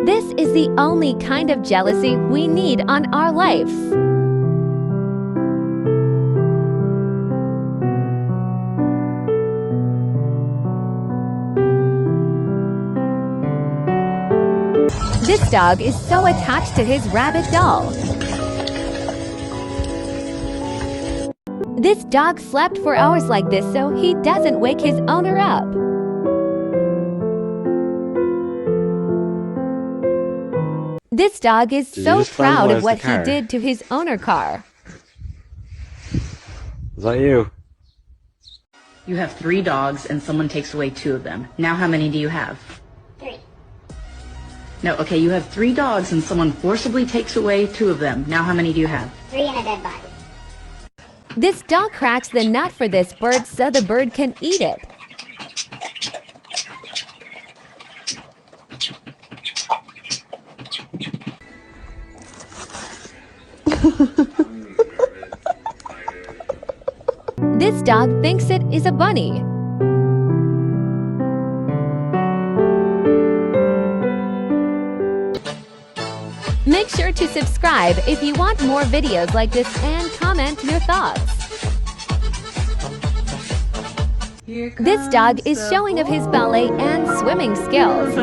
This is the only kind of jealousy we need on our lives. This dog is so attached to his rabbit doll. This dog slept for hours like this so he doesn't wake his owner up. This dog is so proud of what he did to his owner car. Is that you? You have 3 dogs and someone takes away 2 of them. Now how many do you have? 3. No, okay, you have 3 dogs and someone forcibly takes away 2 of them. Now how many do you have? 3 and a dead body. This dog cracks the nut for this bird so the bird can eat it. This dog thinks it is a bunny. Make sure to subscribe if you want more videos like this and comment your thoughts. This dog is showing of his ballet and swimming skills.